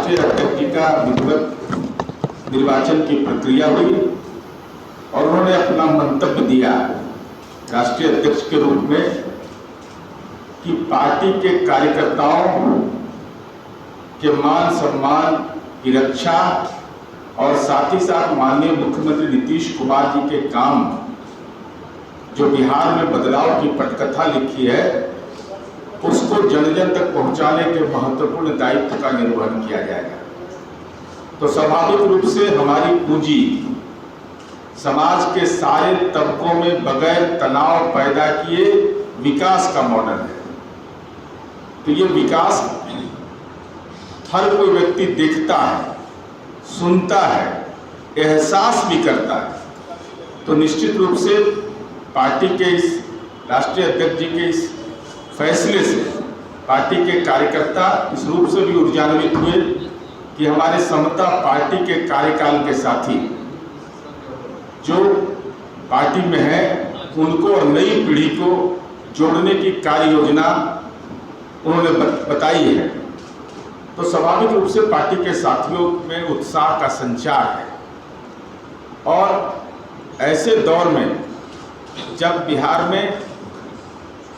राष्ट्रीय अध्यक्ष जी का विधिवत निर्वाचन की प्रक्रिया हुई और उन्होंने अपना मंतव्य दिया राष्ट्रीय अध्यक्ष के रूप में कि पार्टी के कार्यकर्ताओं के मान सम्मान की रक्षा और साथ ही साथ माननीय मुख्यमंत्री नीतीश कुमार जी के काम जो बिहार में बदलाव की पटकथा लिखी है उसको जन जन तक पहुंचाने के महत्वपूर्ण दायित्व का निर्वहन किया जाएगा। तो स्वाभाविक रूप से हमारी पूंजी समाज के सारे तबकों में बगैर तनाव पैदा किए विकास का मॉडल है। तो ये विकास हर कोई व्यक्ति देखता है, सुनता है, एहसास भी करता है। तो निश्चित रूप से पार्टी के इस राष्ट्रीय अध्यक्ष जी के इस फैसले से पार्टी के कार्यकर्ता इस रूप से भी ऊर्जान्वित हुए कि हमारे समता पार्टी के कार्यकाल के साथी जो पार्टी में है उनको और नई पीढ़ी को जोड़ने की कार्य योजना उन्होंने बताई है। तो स्वाभाविक रूप से पार्टी के साथियों में उत्साह का संचार है और ऐसे दौर में जब बिहार में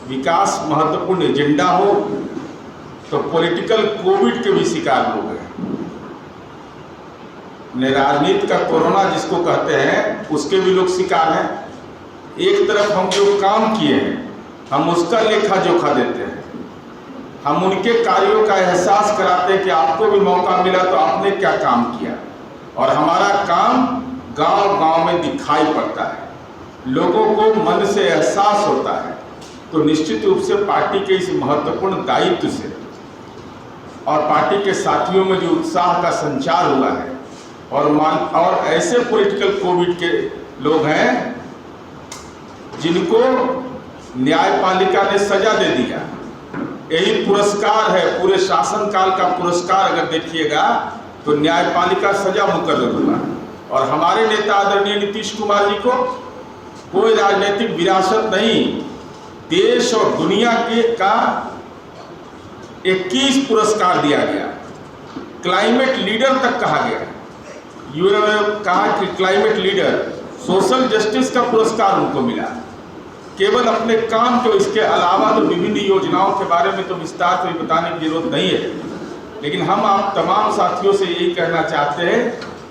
विकास महत्वपूर्ण एजेंडा हो तो पॉलिटिकल कोविड के भी शिकार लोग हैं। राजनीति का कोरोना जिसको कहते हैं उसके भी लोग शिकार हैं। एक तरफ हम जो काम किए हैं हम उसका लेखा जोखा देते हैं, हम उनके कार्यों का एहसास कराते हैं कि आपको भी मौका मिला तो आपने क्या काम किया, और हमारा काम गांव-गांव में दिखाई पड़ता है, लोगों को मन से एहसास होता है। तो निश्चित रूप से पार्टी के इस महत्वपूर्ण दायित्व से और पार्टी के साथियों में जो उत्साह का संचार हुआ है और ऐसे पॉलिटिकल कोविड के लोग हैं जिनको न्यायपालिका ने सजा दे दिया। यही पुरस्कार है, पूरे शासनकाल का पुरस्कार अगर देखिएगा तो न्यायपालिका सजा मुकर्रर हुआ। और हमारे नेता आदरणीय नीतीश कुमार जी को कोई राजनीतिक विरासत नहीं, देश और दुनिया के का 21 पुरस्कार दिया गया, क्लाइमेट लीडर तक कहा गया। यूएन ने कहा कि क्लाइमेट लीडर, सोशल जस्टिस का पुरस्कार उनको मिला। केवल अपने काम के इसके अलावा तो विभिन्न योजनाओं के बारे में तो विस्तार से बताने की जरूरत नहीं है, लेकिन हम आप तमाम साथियों से यही कहना चाहते हैं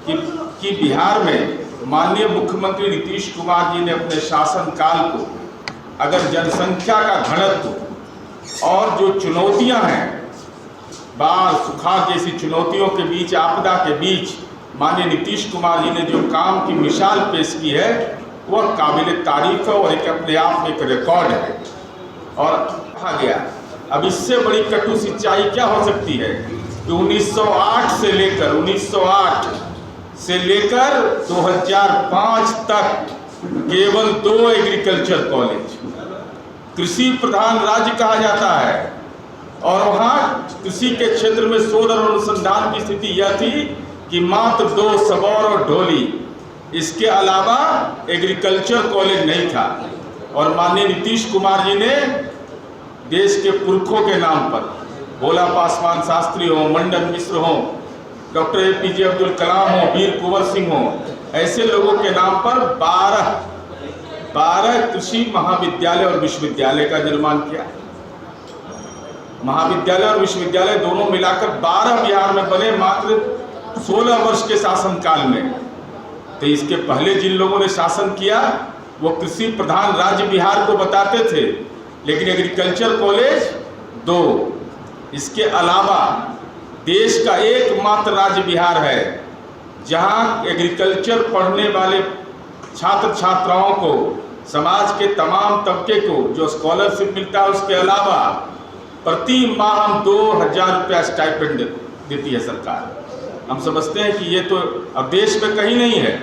कि बिहार में माननीय मुख्यमंत्री नीतीश कुमार जी ने अपने शासनकाल को अगर जनसंख्या का घनत्व और जो चुनौतियां हैं, बाढ़ सुखाड़ जैसी चुनौतियों के बीच, आपदा के बीच माननीय नीतीश कुमार जी ने जो काम की मिसाल पेश की है वह काबिल तारीफ है और एक अपने आप में एक रिकॉर्ड है। और कहा गया अब इससे बड़ी कटु सच्चाई क्या हो सकती है कि 1908 से लेकर 2005 तक केवल 2 एग्रीकल्चर कॉलेज, कृषि प्रधान राज्य कहा जाता है, और वहाँ कृषि के क्षेत्र में शोध और अनुसंधान की स्थिति यह थी कि मात्र 2 सबौर और ढोली, इसके अलावा एग्रीकल्चर कॉलेज नहीं था। और माननीय नीतीश कुमार जी ने देश के पुरखों के नाम पर, भोला पासवान शास्त्री हो, मंडन मिश्र हो, डॉक्टर APJ अब्दुल कलाम हो, वीर कुंवर सिंह हो, ऐसे लोगों के नाम पर 12 कृषि महाविद्यालय और विश्वविद्यालय का निर्माण किया। महाविद्यालय और विश्वविद्यालय दोनों मिलाकर 12 बिहार में बने मात्र 16 वर्ष के शासनकाल में। तो इसके पहले जिन लोगों ने शासन किया वो कृषि प्रधान राज्य बिहार को बताते थे, लेकिन एग्रीकल्चर कॉलेज 2। इसके अलावा देश का एकमात्र राज्य बिहार है जहां एग्रीकल्चर पढ़ने वाले छात्र छात्राओं को, समाज के तमाम तबके को जो स्कॉलरशिप मिलता है, उसके अलावा प्रति माह हम 2000 रुपया स्टाइपेंड देती है सरकार। हम समझते हैं कि ये तो अब देश में कहीं नहीं है,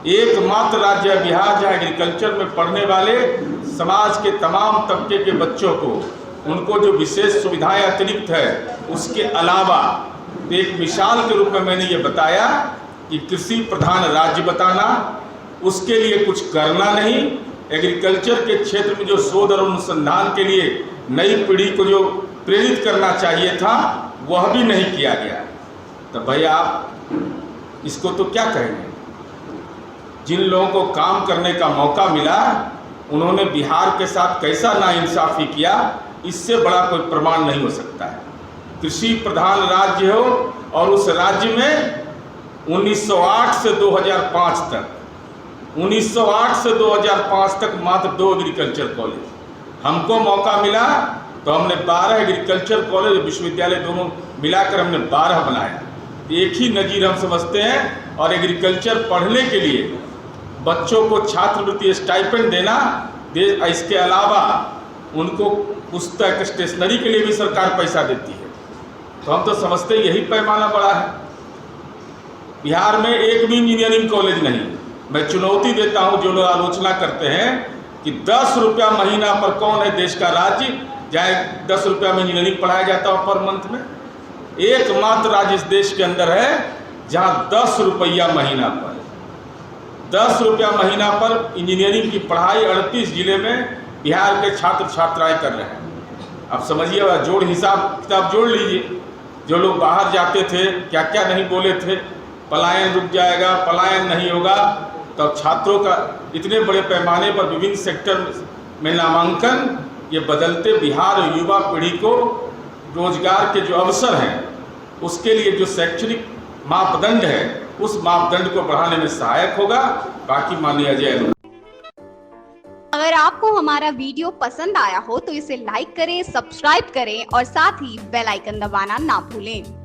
एकमात्र राज्य है बिहार जहाँ एग्रीकल्चर में पढ़ने वाले समाज के तमाम तबके के बच्चों को उनको जो विशेष सुविधाएं अतिरिक्त है उसके अलावा एक मिसाल के रूप में मैंने ये बताया कि कृषि प्रधान राज्य बताना, उसके लिए कुछ करना नहीं, एग्रीकल्चर के क्षेत्र में जो शोध और अनुसंधान के लिए नई पीढ़ी को जो प्रेरित करना चाहिए था वह भी नहीं किया गया। तो भाई आप इसको तो क्या कहेंगे? जिन लोगों को काम करने का मौका मिला उन्होंने बिहार के साथ कैसा नाइंसाफी किया, इससे बड़ा कोई प्रमाण नहीं हो सकता है। कृषि प्रधान राज्य हो और उस राज्य में 1908 से 2005 तक 1908 से 2005 तक मात्र 2 एग्रीकल्चर कॉलेज। हमको मौका मिला तो हमने 12 एग्रीकल्चर कॉलेज विश्वविद्यालय दोनों मिलाकर हमने 12 बनाया। एक ही नज़ीर हम समझते हैं। और एग्रीकल्चर पढ़ने के लिए बच्चों को छात्रवृत्ति स्टाइपेंड देना, इसके अलावा उनको पुस्तक स्टेशनरी के लिए भी सरकार पैसा देती है। तो हम तो समझते हैं यही पैमाना बड़ा है। बिहार में एक भी इंजीनियरिंग कॉलेज नहीं। मैं चुनौती देता हूं जो लोग आलोचना करते हैं कि 10 रुपया महीना पर कौन है देश का राज्य जहाँ 10 रुपया में इंजीनियरिंग पढ़ाया जाता हो पर मंथ में? एकमात्र राज्य इस देश के अंदर है जहाँ 10 रुपया महीना पर 10 रुपया महीना पर इंजीनियरिंग की पढ़ाई 38 जिले में बिहार के छात्र छात्राएं कर रहे हैं। अब समझिए, जोड़ हिसाब किताब जोड़ लीजिए। जो लोग बाहर जाते थे क्या क्या नहीं बोले थे, पलायन रुक जाएगा, पलायन नहीं होगा। तब छात्रों का इतने बड़े पैमाने पर विभिन्न सेक्टर में नामांकन, ये बदलते बिहार युवा पीढ़ी को रोजगार के जो अवसर हैं उसके लिए जो शैक्षणिक मापदंड है उस मापदंड को बढ़ाने में सहायक होगा। बाकी माननीय अजय। अगर आपको हमारा वीडियो पसंद आया हो तो इसे लाइक करें, सब्सक्राइब करें और साथ ही बेल आइकन दबाना ना भूलें।